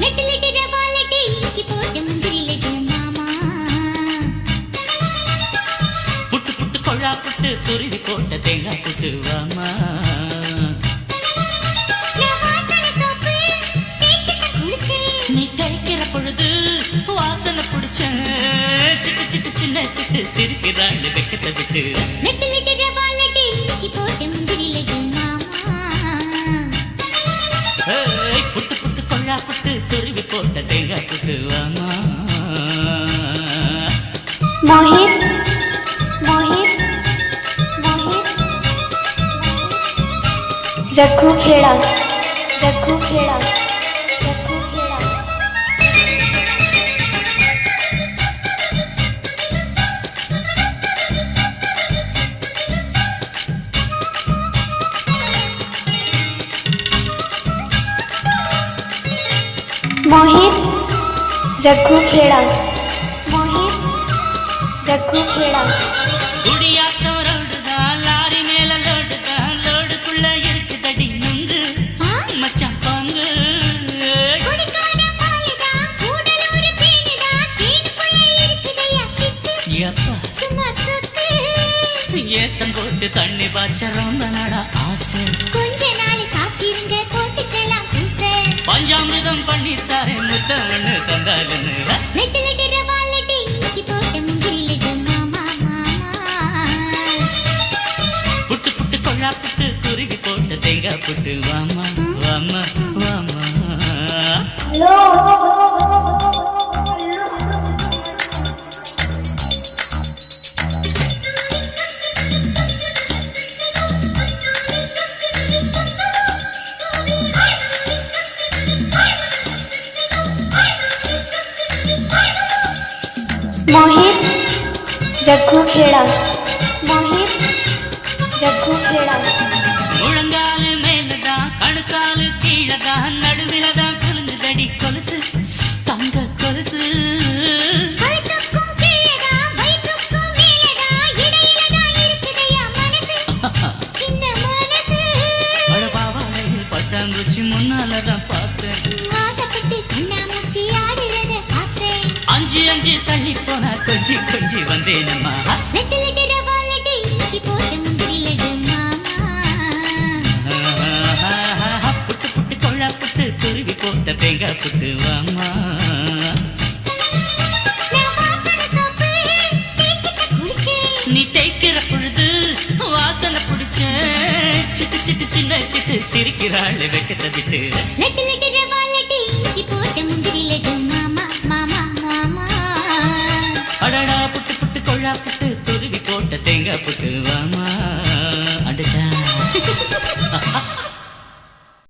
லட்டு லட்டு ரவா லட்டு இன்னைக்கு போட்ட முந்திரி லட்டு மாமா. புட்டு புட்டு கொழா புட்டு துருவி போட்ட தேங்காய் புட்டு வாமா. நீ கைக்கிற பொழுது வாசனை பிடிச்ச சிட்டு சிட்டு சின்ன சிட்டு சிரிக்கிறாள் வெக்கத்தை விட்டு. லட்டு லட்டு ரவா லட்டு இன்னைக்கு போட்ட முந்திரி லட்டு மாமா. புட்டு புட்டு கொழா புட்டு துருவி போட்ட தேங்காய் புட்டு வாமா. மோஹித் மோஹித் மோஹித் रखू खेड़ा रखू खेड़ा रखू खेड़ा मोहित रखू खेड़ा मोहित रखू खेड़ा குடியாட்டம் ரோடுதான் லாரி மேல லோடுதான் லோடுக்குள்ள இருக்கு தடி நுங்கு மச்சான் பாங்கு. ஏத்தம் போட்டு தண்ணி பாய்ச்ச ரொம்ப நாடா ஆசை. கொஞ்ச நாள் காத்திருங்க போட்டுக்கலாம் பூசை. பஞ்சாமிர்தம் பண்ணித்தாரே முத்தம் ஒண்ணு தந்தாலுன்னு. லட்டு லட்டு ரவா லட்டு இன்னைக்கு போட்ட முந்திரி லட்டு மாமா மாமா. புட்டு புட்டு கொழா புட்டு துருவி போட்ட தேங்காய் புட்டு வாமா வாமா வாமா. मोहित रखू खेड़ा मोहित रखू खेड़ा முழங்காலு மேலதான் கணுக்காலு கீழதான் நடுவிலதான் குலுங்கு தடி கொலுசு தங்க கொலுசு. கழுத்துக்கும் கீழடா வயிற்றுக்கும் மேலடா இடையிலடா இருக்குதையா மனசு சின்ன மனசு. பாவாடையில் பட்டாங்குச்சி முன்னாலதான் பார்த்தேன். ஆசைப்பட்டு கண்ணாமூச்சி ஆடுறத பார்த்தேன். அஞ்சு அஞ்சு தள்ளி போனா கொஞ்சி கொஞ்சி வந்தேனம்மா. லட்டு லட்டு ரவா லட்டு இன்னைக்கு போட்ட முந்திரி லட்டு மாமா. புட்டு புட்டு கொழா புட்டு துருவி போட்ட தேங்காய் புட்டு வாமா. நான் வாசனை சோப்பு தேய்ச்சிட்டு குளிச்சேன். நீ தேய்க்கிற பொழுது வாசனை பிடிச்ச சிட்டு சிட்டு சின்ன சிட்டு சிரிக்கிறாள் வெக்கத்தை விட்டு. லட்டு லட்டு ரவா லட்டு இன்னைக்கு போட்ட முந்திரி லட்டு மாமா மாமா மாமா. அடடா புட்டு புட்டு கொழா புட்டு துருவி போட்ட தேங்காய் புட்டு வாமா. அடடா